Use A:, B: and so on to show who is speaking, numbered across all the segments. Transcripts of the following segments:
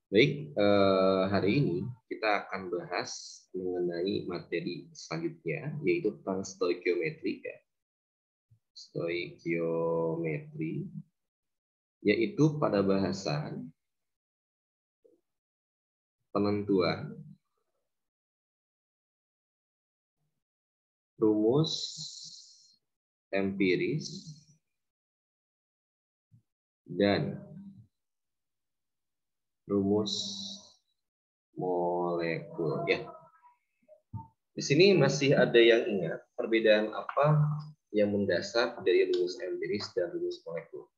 A: Baik, hari ini kita akan bahas mengenai materi selanjutnya, yaitu tentang stoikiometri. Stoikiometri, yaitu pada bahasan penentuan rumus empiris dan rumus molekul. Ya, di sini masih ada yang ingat perbedaan apa yang mendasar dari rumus empiris dan rumus molekul?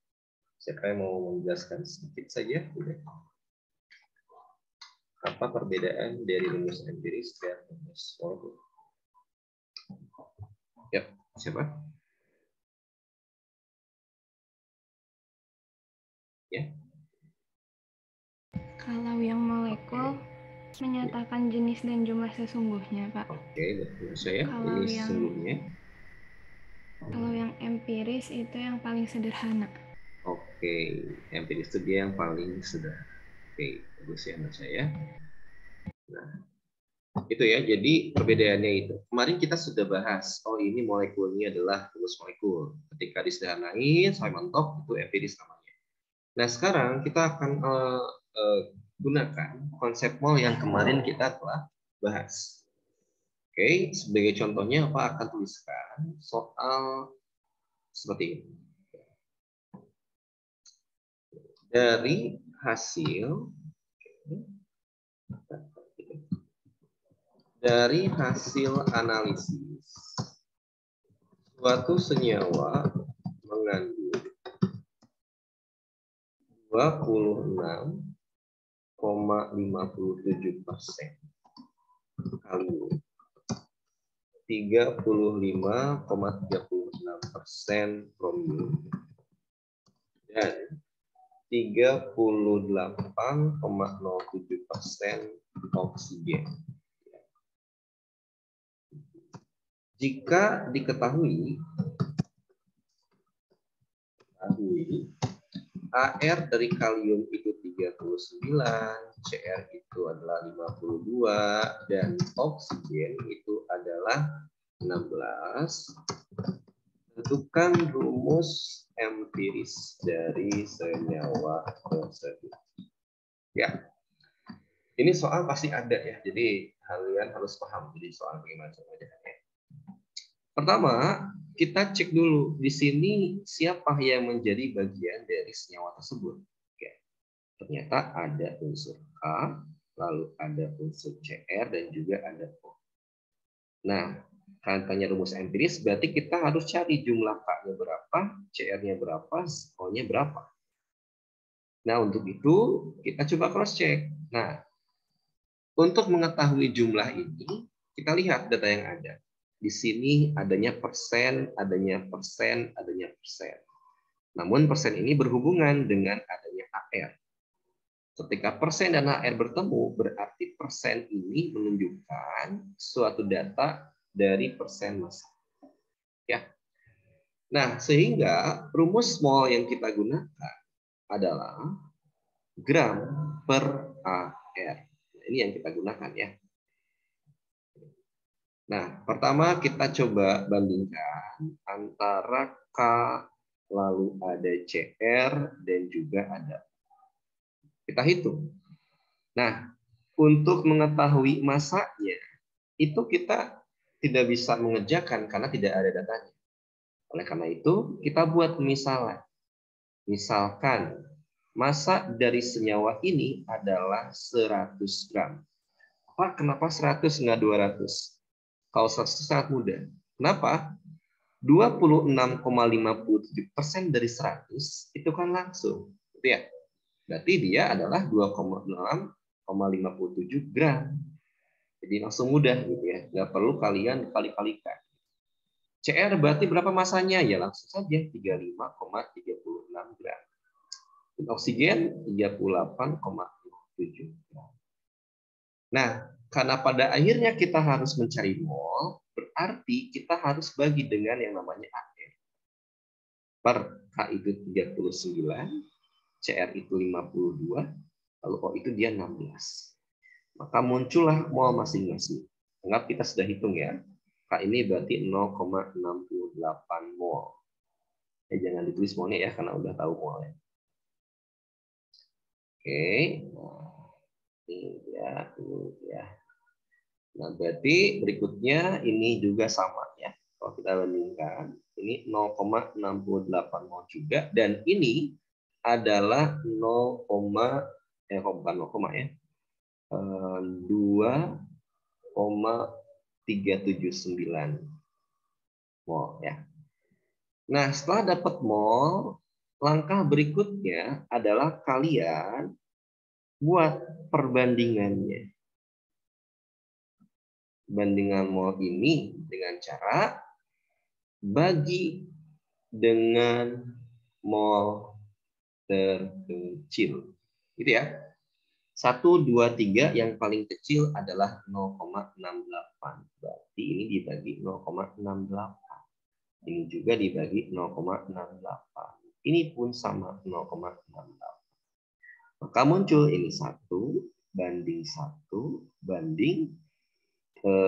A: Siapa yang mau menjelaskan sedikit saja? Apa perbedaan dari rumus empiris dan rumus molekul? Ya, siapa? Ya.
B: Kalau yang molekul menyatakan jenis dan jumlah sesungguhnya, Pak.
A: Oke, betul saya.
B: Kalau
A: Ini
B: yang
A: sesungguhnya.
B: kalau yang empiris itu yang paling sederhana.
A: Oke, empiris itu dia yang paling sederhana. Oke, bagus ya menurut saya. Nah, itu ya. Jadi perbedaannya itu. Kemarin kita sudah bahas. Oh, ini molekulnya adalah rumus molekul. Ketika disederhanain sampai mentok itu empiris namanya. Nah, sekarang kita akan gunakan konsep mol yang kemarin kita telah bahas. Oke, sebagai contohnya apa akan tuliskan soal seperti ini. Dari hasil analisis suatu senyawa mengandung 26,57% kalium, 35,36% bromium, dan 38,07% oksigen. Jika diketahui AR dari kalium itu 39, CR itu adalah 52, dan oksigen itu adalah 16, tentukan rumus empiris dari senyawa tersebut. Ya, ini soal pasti ada ya, jadi kalian harus paham jadi soal bagaimana caranya. Pertama, kita cek dulu di sini siapa yang menjadi bagian dari senyawa tersebut. Oke. Ternyata ada unsur K, lalu ada unsur Cr, dan juga ada O. Nah, tanya rumus empiris berarti kita harus cari jumlah K-nya berapa, Cr-nya berapa, O-nya berapa. Nah, untuk itu kita coba cross check. Nah, untuk mengetahui jumlah ini, kita lihat data yang ada. Di sini adanya persen, adanya persen, adanya persen. Namun persen ini berhubungan dengan adanya AR. Ketika persen dan AR bertemu, berarti persen ini menunjukkan suatu data dari persen massa. Ya. Nah, sehingga rumus mol yang kita gunakan adalah gram per AR. Nah, ini yang kita gunakan ya. Nah, pertama kita coba bandingkan antara K, lalu ada CR, dan juga ada. Kita hitung. Nah, untuk mengetahui masanya, itu kita tidak bisa mengerjakan karena tidak ada datanya. Oleh karena itu, kita buat misalnya. Misalkan, massa dari senyawa ini adalah 100 gram. Pak, kenapa 100 nggak 200? Kalau 100 sangat mudah. Kenapa? 26,57% dari 100 itu kan langsung. Gitu ya. Berarti dia adalah 2,6,57 gram. Jadi langsung mudah gitu ya. Nggak perlu kalian kali-kalikan. CR berarti berapa masanya? Ya langsung saja 35,36 gram. Dan oksigen 38,57 gram. Nah, karena pada akhirnya kita harus mencari mol, berarti kita harus bagi dengan yang namanya AR. Per K itu 39, CR itu 52, Lalu O itu dia 16. Maka muncullah mol masing-masing. Anggap kita sudah hitung ya. K ini berarti 0,68 mol. Jangan ditulis molnya ya, karena udah tahu molnya. Oke. Nah, ini ya. Nah, berarti berikutnya ini juga sama ya. Kalau kita bandingkan, ini 0,68 mol juga, dan ini adalah 2,379 mol ya. Nah, setelah dapat mol, langkah berikutnya adalah kalian buat perbandingannya. Bandingan mol ini dengan cara bagi dengan mol terkecil. Gitu ya. 1, 2, 3 yang paling kecil adalah 0,68. Berarti ini dibagi 0,68. Ini juga dibagi 0,68. Ini pun sama 0,68. Maka muncul ini 1 banding 1 banding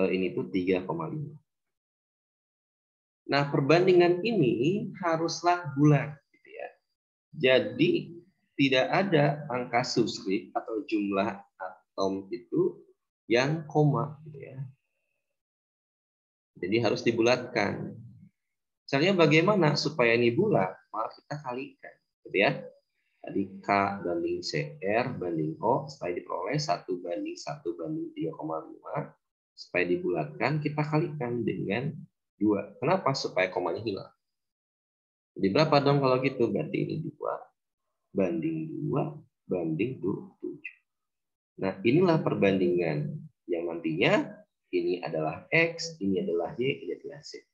A: ini tuh 3,5. Nah, perbandingan ini haruslah bulat gitu ya. Jadi tidak ada angka subskrip atau jumlah atom itu yang koma gitu ya. Jadi harus dibulatkan. Caranya bagaimana supaya ini bulat? Maka kita kalikan gitu ya. Tadi K banding CR banding O supaya diperoleh 1 banding 1 banding 3,5. Supaya dibulatkan, kita kalikan dengan 2. Kenapa? Supaya komanya hilang. Jadi berapa dong kalau gitu? Berarti ini 2 banding 2 banding 7. Nah, inilah perbandingan yang nantinya ini adalah X, ini adalah Y, ini adalah Z.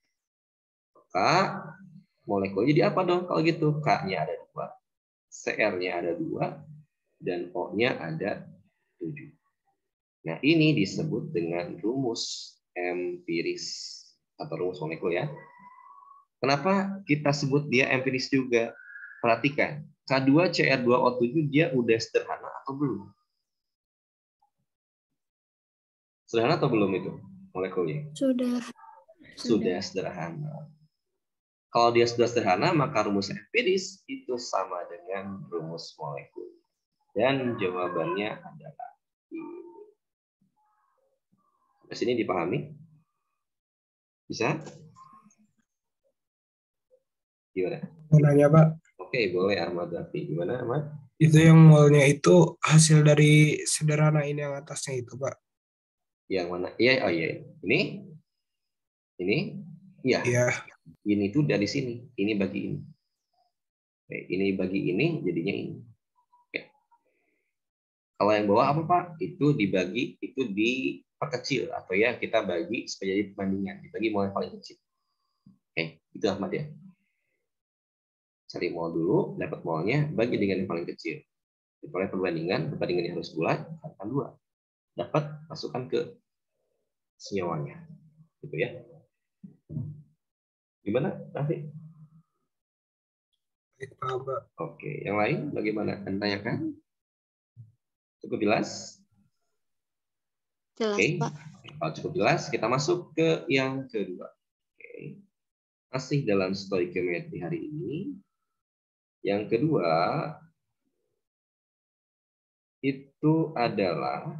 A: Maka molekulnya jadi apa dong kalau gitu? K-nya ada 2, CR-nya ada 2, dan O-nya ada 7. Nah, ini disebut dengan rumus empiris atau rumus molekul ya. Kenapa kita sebut dia empiris juga? Perhatikan, K2CR2O7 dia udah sederhana atau belum? Sederhana atau belum itu molekulnya? Sudah sederhana. Kalau dia sudah sederhana, maka rumus empiris itu sama dengan rumus molekul. Dan jawabannya adalah ini. Di sini dipahami? Bisa? Gimana?
C: Mau nanya, Pak.
A: Oke, boleh Ahmad Rafi. Gimana Ahmad?
C: Itu yang molnya itu hasil dari sederhana ini yang atasnya itu, Pak.
A: Yang mana? Iya, oh iya. Ini? Ini? Iya.
C: Iya.
A: Ini tuh dari sini. Ini bagi ini. Oke, ini bagi ini, jadinya ini. Oke. Kalau yang bawah apa Pak? Itu dibagi, itu diperkecil atau ya kita bagi supaya jadi perbandingan. Dibagi mol yang paling kecil. Oke, itu Ahmad ya. Cari mol dulu, dapat molnya, bagi dengan yang paling kecil. Diperoleh perbandingan yang harus bulat, kalikan 2. Dapat, masukkan ke senyawanya. Gitu ya. Gimana, Rafi? Oke, yang lain bagaimana? Anda tanyakan? Cukup jelas?
D: Jelas,
A: Oke.
D: Pak.
A: Kalau cukup jelas, kita masuk ke yang kedua. Oke. Masih dalam stoikiometri hari ini. Yang kedua itu adalah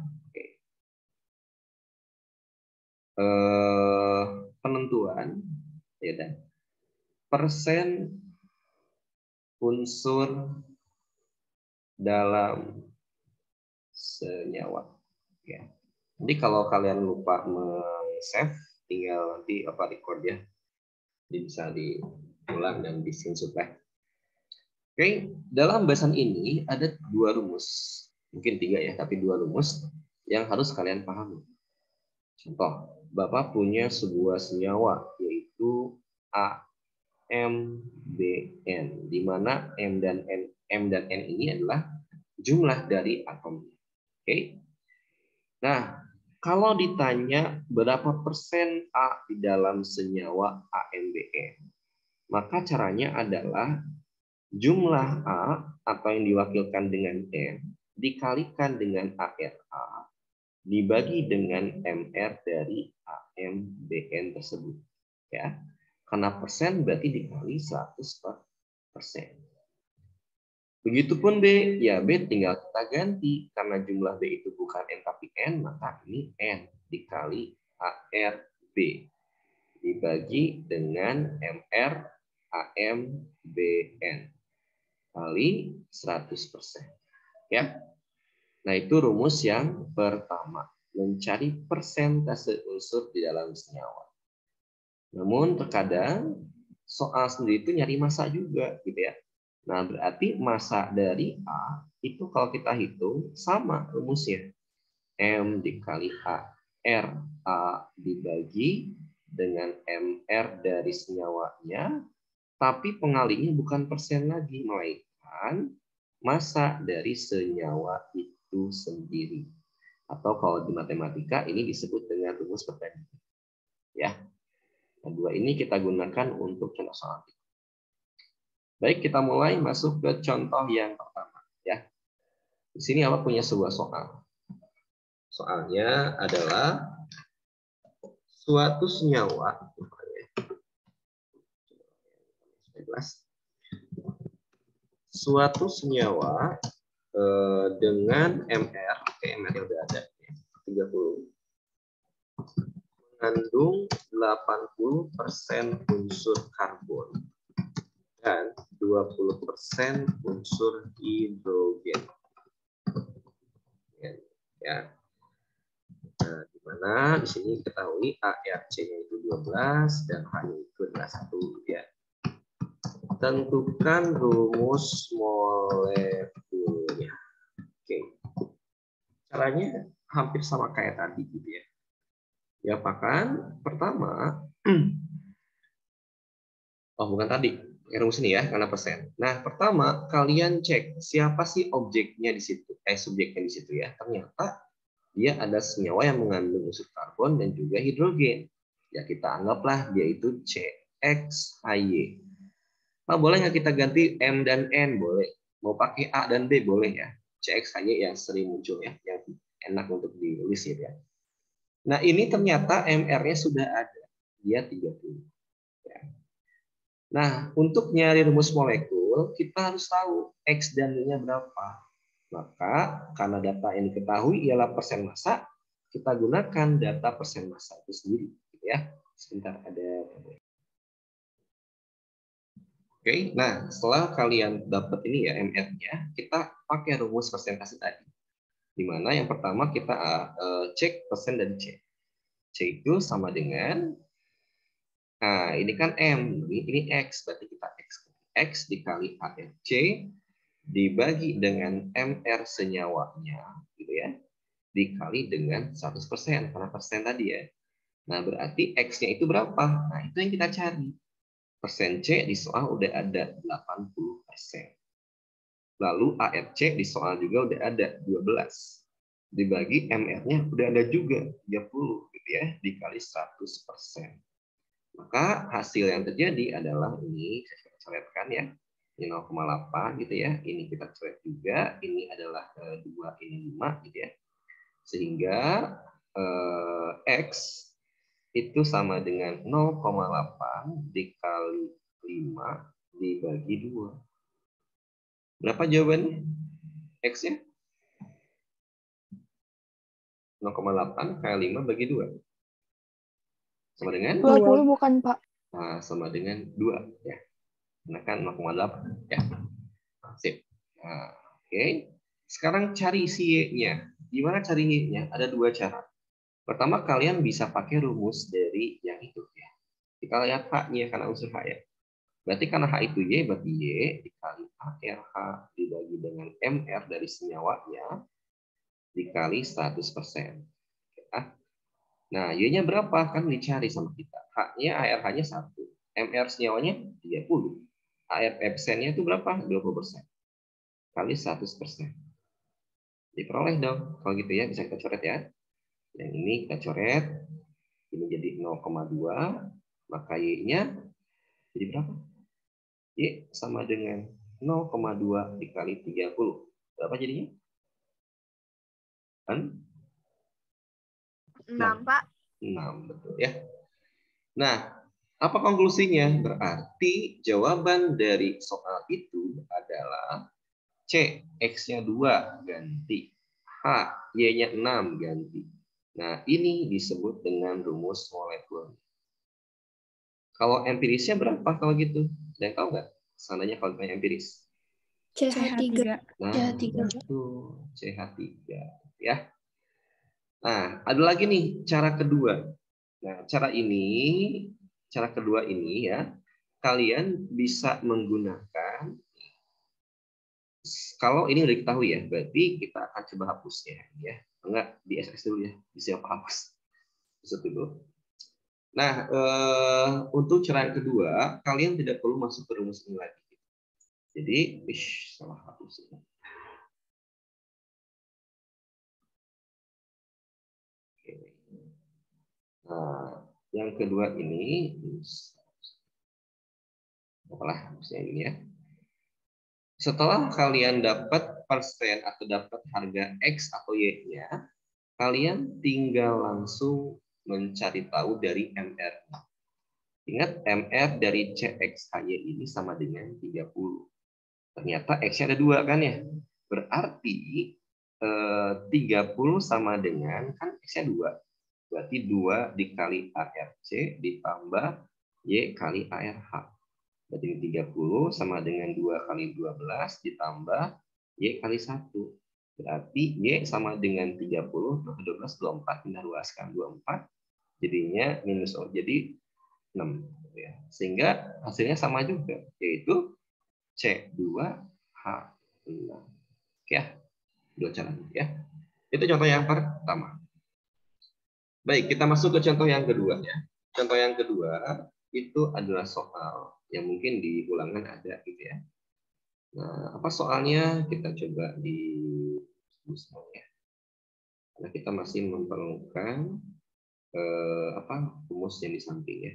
A: penentuan ya, dan persen unsur dalam senyawa. Ya. Jadi kalau kalian lupa save, tinggal nanti record ya. Jadi bisa diulang dan di screenshot. Oke, dalam bahasan ini ada 2 rumus, mungkin 3 ya, tapi 2 rumus yang harus kalian pahami. Contoh, Bapak punya sebuah senyawa yaitu AMBN, di mana M dan N ini adalah jumlah dari atom. Oke. Nah, kalau ditanya berapa persen A di dalam senyawa AMBN, maka caranya adalah jumlah A atau yang diwakilkan dengan N dikalikan dengan ARA dibagi dengan MR dari AMBN tersebut. Ya. Karena persen berarti dikali 100%. Begitupun B, ya B tinggal kita ganti. Karena jumlah B itu bukan N tapi N, maka ini N dikali ARB dibagi dengan MR AMBN kali 100%. Ya. Nah, itu rumus yang pertama, mencari persentase unsur di dalam senyawa. Namun terkadang soal sendiri itu nyari massa juga gitu ya. Nah, berarti massa dari A itu kalau kita hitung sama rumusnya. M dikali A. R A dibagi dengan MR dari senyawanya, tapi pengalinya bukan persen lagi, melainkan massa dari senyawa itu sendiri. Atau kalau di matematika ini disebut dengan rumus perbandingan. Ya. Nah, dua ini kita gunakan untuk contoh soal. Baik, kita mulai masuk ke contoh yang pertama. Ya. Di sini Awak punya sebuah soal. Soalnya adalah suatu senyawa. Suatu senyawa dengan MR, MR yang udah ada, 30. Mengandung 80% unsur karbon dan 20% unsur hidrogen. Ya. Nah, di mana di sini ketahui ARC-nya itu 12 dan H-nya itu adalah 1 ya. Tentukan rumus molekulnya. Oke. Caranya hampir sama kayak tadi gitu ya. Ya, bahkan pertama, bukan tadi, rumus ini ya, karena persen. Nah, pertama kalian cek siapa sih objeknya di situ, subjeknya di situ ya. Ternyata dia ada senyawa yang mengandung unsur karbon dan juga hidrogen. Ya, kita anggaplah dia itu CXHY. Nah, boleh nggak kita ganti M dan N? Boleh. Mau pakai A dan B boleh ya. CXHY yang sering muncul ya, yang enak untuk ditulis ya. Nah, ini ternyata MR-nya sudah ada. Dia 30. Ya. Nah, untuk nyari rumus molekul, kita harus tahu X dan Y-nya berapa. Maka, karena data yang diketahui ialah persen massa, kita gunakan data persen massa itu sendiri. Ya. Sebentar, ada. Oke, nah setelah kalian dapat ini ya MR-nya, kita pakai rumus persentase tadi. Di mana yang pertama kita cek persen dari C. C itu sama dengan, nah ini kan M, ini X, berarti kita X. X dikali ARC dibagi dengan MR senyawanya, gitu ya, dikali dengan 100%, karena persen tadi ya. Nah berarti X-nya itu berapa? Nah itu yang kita cari. Persen C di soal udah ada 80%. Lalu ARC di soal juga udah ada 12. Dibagi MR-nya udah ada juga 30 gitu ya, dikali 100%. Maka hasil yang terjadi adalah ini saya coretkan ya. Ini 0,8 gitu ya. Ini kita coret juga, ini adalah 2, ini 5 gitu ya. Sehingga X itu sama dengan 0,8 dikali 5 dibagi 2. Berapa jawabannya? X-nya? 0,8 kali 5 bagi 2. Sama dengan?
B: 20 bukan, Pak.
A: Nah, sama dengan 2. Ya. Karena kan 0,8. Ya. Sip. Nah, oke. Sekarang cari si Y-nya. Gimana cari Y-nya? Ada 2 cara. Pertama, kalian bisa pakai rumus dari yang itu. Ya. Kita lihat H-nya, karena unsur H ya. Berarti karena H itu Y, berarti Y dikali ARH dibagi dengan MR dari senyawanya dikali 100%. Ya. Nah, Y-nya berapa? Kan dicari sama kita. H-nya, ARH-nya 1. MR senyawanya 30. ARF-nya itu berapa? 20%. Kali 100%. Diperoleh dong. Kalau gitu ya, bisa kita coret ya. Yang ini kita coret. Ini jadi 0,2. Maka Y-nya jadi berapa? Y sama dengan 0,2 dikali 30. Berapa jadinya?
D: 6, Pak.
A: 6, betul ya. Nah, apa konklusinya? Berarti jawaban dari soal itu adalah C, X-nya 2 ganti. H, Y-nya 6 ganti. Nah, ini disebut dengan rumus molekul. Kalau empirisnya berapa kalau gitu? Ada yang tahu nggak? Seandainya kalau empiris.
B: CH3.
A: Nah,
D: CH3.
A: betul. CH3. Ya. Nah, ada lagi nih cara kedua. Nah, cara kedua ini ya, kalian bisa menggunakan, kalau ini udah diketahui ya, berarti kita akan coba hapusnya ya. Enggak, di SS dulu ya, bisa hapus. Bisa dulu. Nah, untuk cara yang kedua, kalian tidak perlu masuk ke rumus ini lagi. Jadi, salah hapus. Oke. Nah, yang kedua ini, apalah hapusnya ini ya. Setelah kalian dapat persen atau dapat harga X atau Y-nya, kalian tinggal langsung mencari tahu dari MR-nya. Ingat, MR dari CXHY ini sama dengan 30. Ternyata X-nya ada 2 kan ya? Berarti 30 sama dengan, kan X-nya 2. Berarti 2 dikali ARC ditambah Y kali ARH. Berarti 30 sama dengan 2 kali 12 ditambah Y kali 1. Berarti Y sama dengan 30, 12, 24, pindah luaskan 24. Jadinya minus O, jadi 6. Ya. Sehingga hasilnya sama juga, yaitu C2H6. Oke ya, dua cara ya. Itu contoh yang pertama. Baik, kita masuk ke contoh yang kedua ya. Contoh yang kedua itu adalah soal yang mungkin di ulangan ada gitu ya. Nah, apa soalnya kita coba di ya. Karena kita masih memerlukan rumus yang di samping ya.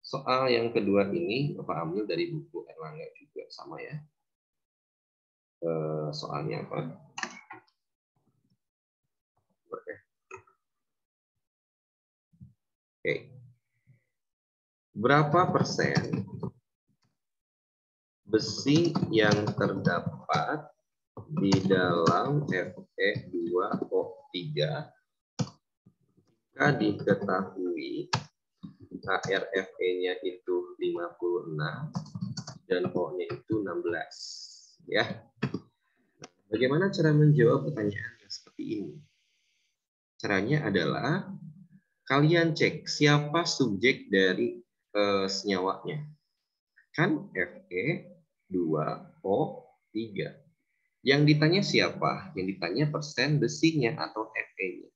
A: Soal yang kedua ini Bapak ambil dari buku Erlangga juga sama ya. Soalnya apa? Oke. Berapa persen besi yang terdapat di dalam Fe2O3 jika diketahui HRFE-nya itu 56 dan O-nya itu 16 ya. Bagaimana cara menjawab pertanyaan yang seperti ini? Caranya adalah kalian cek siapa subjek dari senyawanya. Kan Fe2O3. Yang ditanya siapa? Yang ditanya persen besinya atau Fe-nya.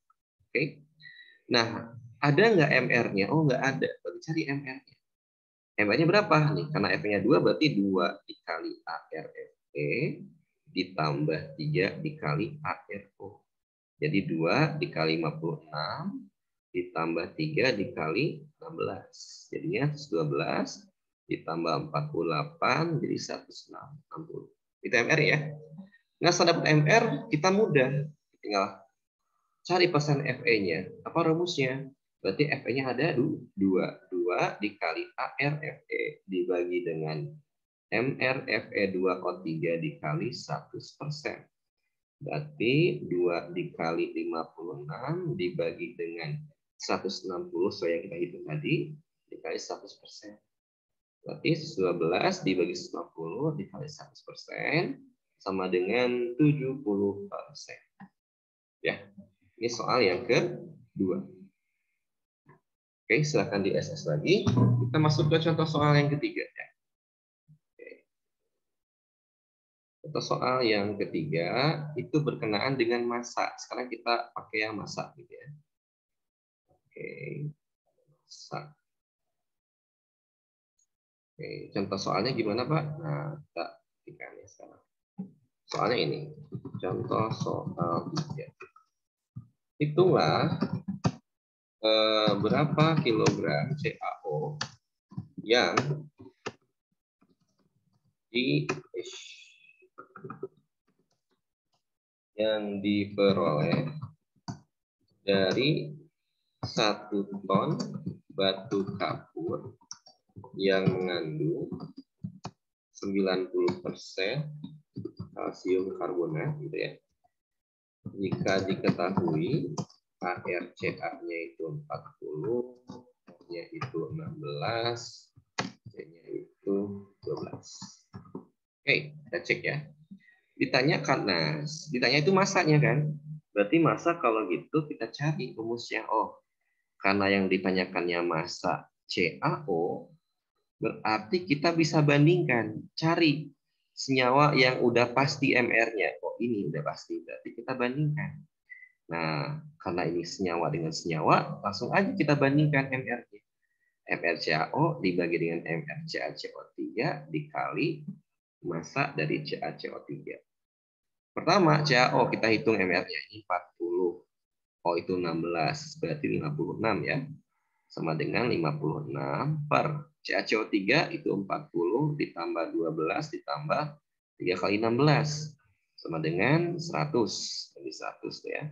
A: Oke. Nah, ada nggak MR-nya? Oh, nggak ada. Berarti cari MR-nya. MR-nya berapa nih? Karena Fe-nya 2 berarti 2 dikali ARFE ditambah 3 dikali ARO. Jadi 2 dikali 56 ditambah 3 dikali 16. Jadinya 112 ditambah 48 jadi 160. Itu MR ya. Nah, setelah dapat MR, kita mudah. Tinggal cari persen Fe-nya. Apa rumusnya? Berarti Fe-nya ada 2. 2 dikali ARFE dibagi dengan MRFE2O3 dikali 100%. Berarti 2 dikali 56 dibagi dengan 160, so yang kita hitung tadi, dikali 100%. Berarti 12 dibagi 160 dikali 100% sama dengan 70%. Ya, ini soal yang kedua. Oke, silakan di SS lagi. Kita masuk ke contoh soal yang ketiga. Ya. Oke. Contoh soal yang ketiga itu berkenaan dengan massa. Sekarang kita pakai yang massa gitu ya. Oke, massa. Oke, contoh soalnya gimana Pak? Nah, kita ketikkan ya sekarang. Soalnya ini, contoh soal 3. Hitunglah berapa kilogram CaO yang yang diperoleh dari 1 ton batu kapur yang mengandung 90% kalsium karbonat gitu ya. Jika diketahui ARCA-nya itu 40, O-nya itu 16, C-nya itu 12. Oke, kita cek ya. Ditanya itu masanya kan? Berarti massa kalau gitu kita cari rumusnya. Oh, karena yang ditanyakannya massa CaO, berarti kita bisa bandingkan, cari senyawa yang udah pasti MR-nya. Oh, ini udah pasti, berarti kita bandingkan. Nah, karena ini senyawa dengan senyawa, langsung aja kita bandingkan MR-nya. MrCaO dibagi dengan MrCaCO3 dikali massa dari CaCO3. Pertama, CaO kita hitung MR-nya ini 40. O itu 16, berarti 56 ya. Sama dengan 56 per CaCO3 itu 40 ditambah 12 ditambah 3 kali 16 sama dengan 100. Ini 100 ya.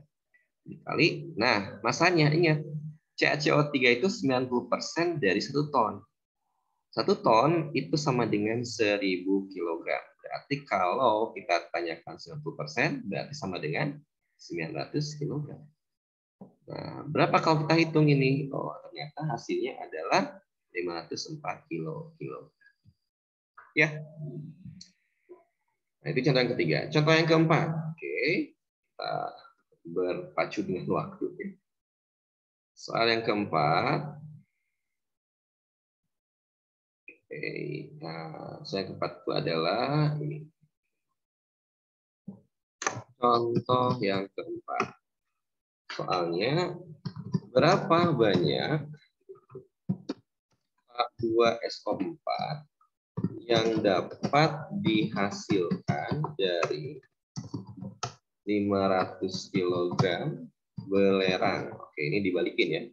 A: Dikali. Nah, masanya ingat, CaCO3 itu 90% dari 1 ton. 1 ton itu sama dengan 1000 kg. Berarti kalau kita tanyakan 90%, berarti sama dengan 900 kg. Nah, berapa kalau kita hitung ini? Oh, ternyata hasilnya adalah 504 kilo. Ya. Nah, itu contoh yang ketiga. Contoh yang keempat. Oke. Kita berpacu dengan waktu. Soal yang keempat. Oke. Nah, soal yang keempat itu adalah ini. Contoh yang keempat. Soalnya, berapa banyak H2SO4 yang dapat dihasilkan dari 500 kg belerang. Oke, ini dibalikin ya.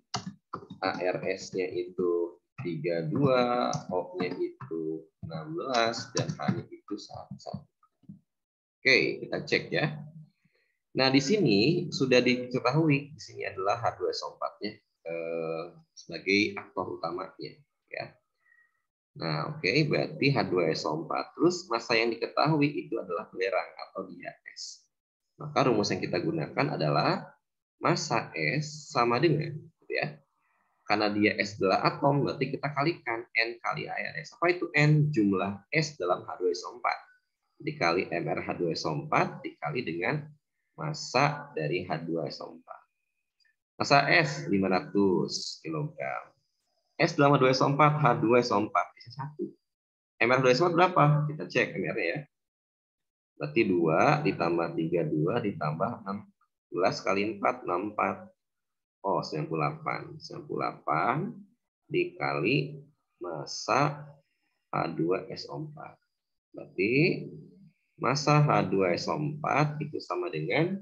A: ARS-nya itu 32, O-nya itu 16, dan H-nya itu 1. Oke, kita cek ya. Nah, di sini sudah diketahui, di sini adalah H2SO4-nya sebagai aktor utamanya. Ya. Nah, oke, berarti H2SO4. Terus massa yang diketahui itu adalah belerang atau dia S. Maka rumus yang kita gunakan adalah massa S sama dengan, gitu ya. Karena dia S adalah atom, berarti kita kalikan N kali ARS. Apa itu N? Jumlah S dalam H2SO4. Dikali MrH2SO4 dikali dengan massa dari H2SO4. Massa S 500 kg. S dalam H2SO4, H2SO4 bisa 1. MrH2SO4 berapa? Kita cek MR-nya ya. Berarti 2 ditambah 32 ditambah 16 kali 4, 64. Oh, 98. 98 dikali massa H2SO4. Berarti massa H2SO4 itu sama dengan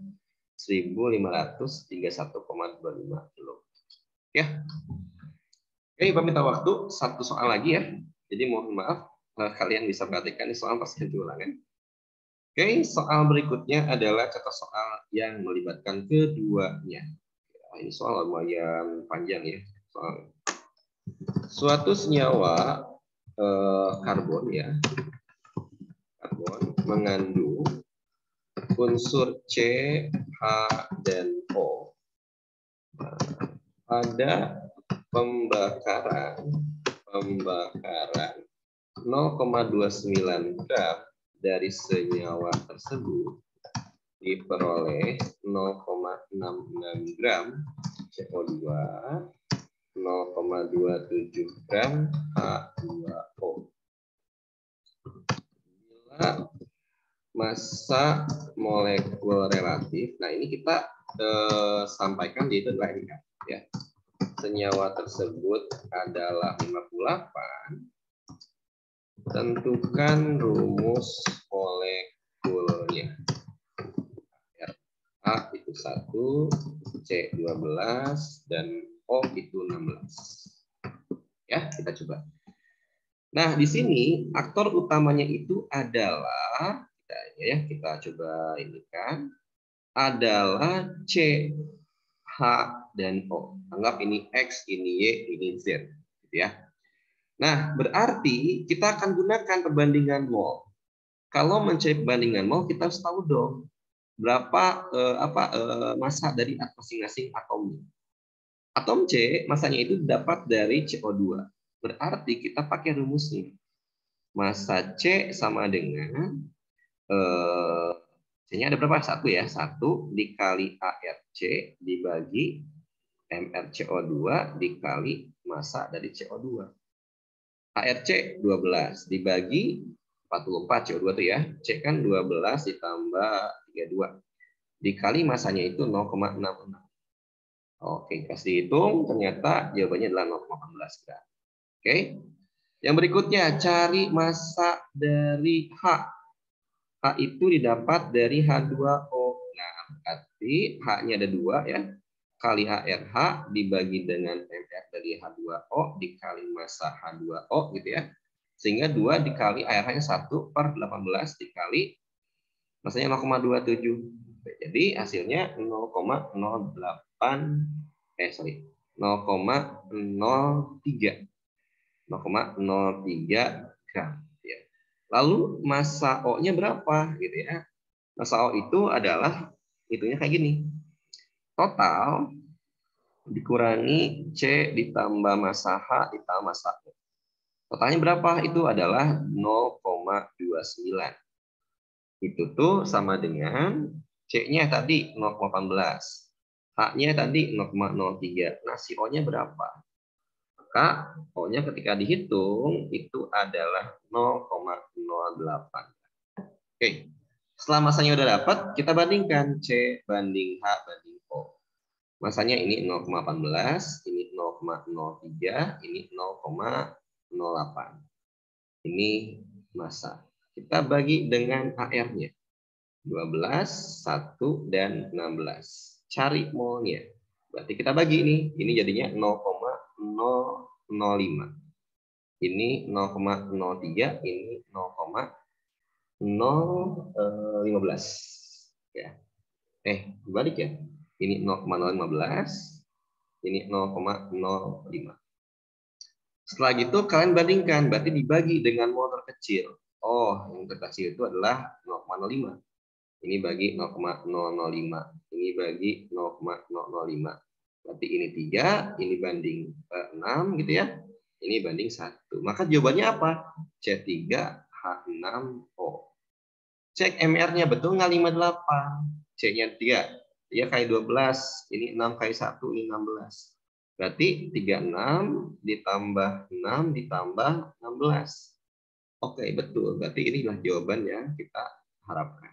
A: 1531,25 kilo. Ya. Oke, Bapak minta waktu 1 soal lagi ya. Jadi mohon maaf, kalian bisa perhatikan ini soal pasti ulangan. Oke, soal berikutnya adalah contoh soal yang melibatkan keduanya. Ini soal lumayan panjang ya. Soal suatu senyawa karbon ya. Karbon mengandung unsur C, H, dan O pada pembakaran 0,29 gram dari senyawa tersebut diperoleh 0,66 gram CO2, 0,27 gram H2O. Bila massa molekul relatif, nah ini kita sampaikan yaitu adalah ini ya. Senyawa tersebut adalah 58. Tentukan rumus molekulnya. A itu 1, C 12, dan O itu 16. Ya, kita coba. Nah, di sini aktor utamanya itu adalah kita coba ini kan. adalah C, H, dan O. Anggap ini X, ini Y, ini Z. Gitu ya. Nah, berarti kita akan gunakan perbandingan mol. Kalau mencari perbandingan mol, kita harus tahu dong berapa massa dari masing-masing atomnya. Atom C, masanya itu dapat dari CO2. Berarti kita pakai rumusnya. Massa C sama dengan C-nya ada berapa? 1 ya. 1 dikali ARC dibagi MrCO2 dikali massa dari CO2. ARC 12 dibagi 44 CO2 itu ya. C kan 12 ditambah 32. Dikali masanya itu 0,66. Oke, kasih hitung, ternyata jawabannya adalah 0,14 gram. Oke. Yang berikutnya, cari massa dari H. H itu didapat dari H2O. Nah, berarti H-nya ada 2 ya. Kali HRH dibagi dengan MR dari H2O dikali massa H2O gitu ya. Sehingga 2 dikali ARH-nya 1 per 18 dikali massanya 0,27. Jadi hasilnya 0,03 gram. Ya. Lalu massa O-nya berapa gitu ya? Massa O itu adalah itunya kayak gini. Total dikurangi C ditambah massa H ditambah massa O. Totalnya berapa? Itu adalah 0,29. Itu tuh sama dengan C-nya tadi 0,18. H-nya tadi 0,03. Nah, si O-nya berapa? Maka O-nya ketika dihitung itu adalah 0,08. Oke. Setelah masanya udah dapat, kita bandingkan C banding H banding O. Masanya ini 0,18, ini 0,03, ini 0,08. Ini massa. Kita bagi dengan AR-nya. 12, 1, dan 16. Cari molnya. Berarti kita bagi ini. Ini jadinya 0,005. Ini 0,03, ini 0,015. Ya. Dibalik ya. Ini 0,015, ini 0,05. Setelah gitu kalian bandingkan, berarti dibagi dengan mol terkecil. Oh, yang terkecil itu adalah 0,05. Ini bagi 0,005. Ini bagi 0,005. Berarti ini 3, ini banding 6 gitu ya. Ini banding 1. Maka jawabannya apa? C3H6O. Cek MR-nya betul nggak 58? C-nya 3. 3 kali 12, ini 6 kali 1, ini 16. Berarti 36 ditambah 6 ditambah 16. Oke, betul. Berarti inilah jawaban yang kita harapkan.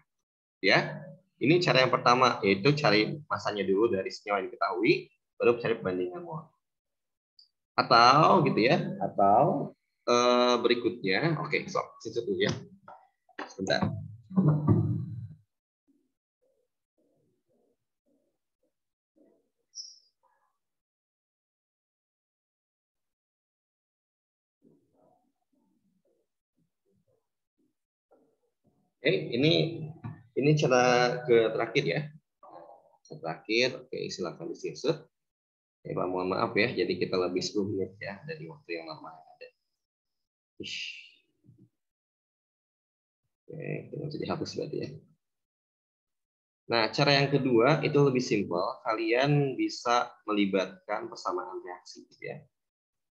A: Ya, ini cara yang pertama, yaitu cari masanya dulu dari senyawa yang diketahui, baru cari perbandingan mol. Atau gitu ya, atau berikutnya, oke, situ dulu ya. Sebentar. Ini cara terakhir ya. Terakhir, oke, silakan di-screenshot. Pak, mohon maaf ya, jadi kita lebih 10 menit ya dari waktu yang normal yang ada. Oke, kita bisa dihapus berarti ya. Nah, cara yang kedua itu lebih simpel. Kalian bisa melibatkan persamaan reaksi gitu ya.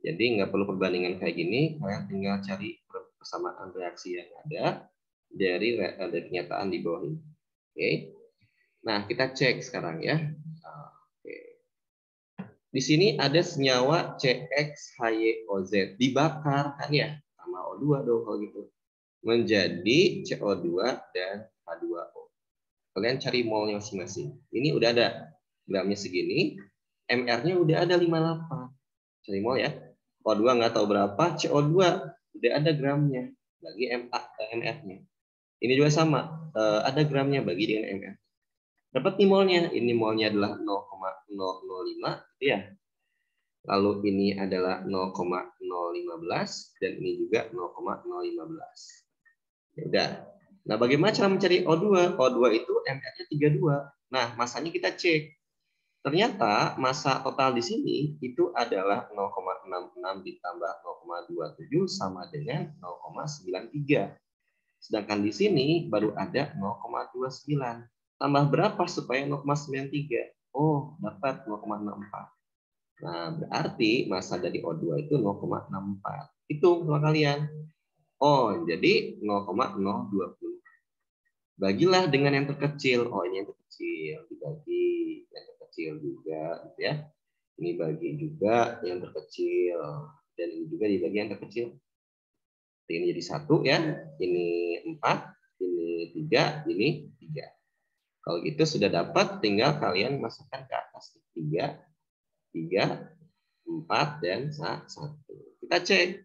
A: Jadi nggak perlu perbandingan kayak gini, kalian tinggal cari persamaan reaksi yang ada dari kenyataan di bawah ini. Oke. Nah, kita cek sekarang ya. Oke. Di sini ada senyawa CXHYOZ dibakar kan ya, sama O2 dong kalau gitu. Menjadi CO2 dan H2O. Kalian cari molnya masing-masing. Ini udah ada gramnya segini, MR-nya udah ada 58. Cari mol ya. O2 nggak tahu berapa, CO2 udah ada gramnya, bagi MR-nya. Ini juga sama, ada gramnya bagi dengan MR. Dapat nih molnya. Ini molnya adalah 0,005 ya. Lalu ini adalah 0,015 dan ini juga 0,015. Ya udah. Nah, bagaimana cara mencari O2? O2 itu MR-nya 32. Nah, masanya kita cek. Ternyata massa total di sini itu adalah 0,66 ditambah 0,27 sama dengan 0,93. Sedangkan di sini baru ada 0,29. Tambah berapa supaya 0,93? Oh, dapat 0,64. Nah, berarti massa dari O2 itu 0,64. Hitung sama kalian. Oh, jadi 0,020. Bagilah dengan yang terkecil. Oh, ini yang terkecil. Dibagi. Yang terkecil juga. Gitu ya. Ini bagi juga yang terkecil. Dan ini juga dibagi yang terkecil. Ini jadi 1 ya. Ini 4. Ini 3. Ini 3. Kalau gitu sudah dapat, tinggal kalian masukkan ke atas. 3, 3, 4, dan 1. Kita cek.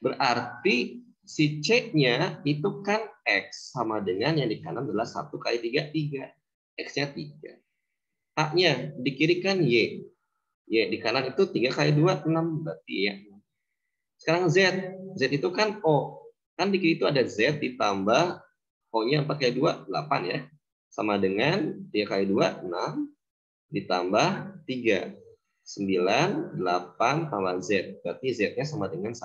A: Berarti si C-nya itu kan X sama dengan yang di kanan adalah 1 kali 3, 3. X-nya 3. A-nya di kiri kan Y. Y di kanan itu 3 kali 2, 6. Berarti ya. Sekarang Z. Z itu kan O. Kan di kiri itu ada Z ditambah O-nya 4 kali 2, 8 ya. Sama dengan 3 kali 2, 6. Ditambah 3. 9, 8 tambah Z. Berarti Z-nya sama dengan 1.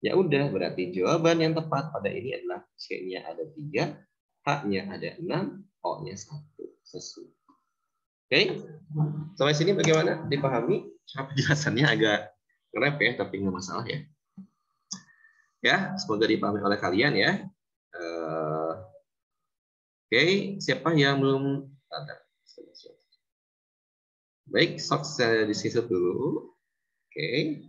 A: Ya udah, berarti jawaban yang tepat pada ini adalah C-nya ada 3, H-nya ada 6, O-nya 1. Sesuai. Oke? Sampai sini bagaimana? Dipahami? Penjelasannya agak ngerep ya, tapi nggak masalah ya. Ya, semoga dipahami oleh kalian ya. Oke, siapa yang belum ada? Baik, sok saya di situ dulu. Oke.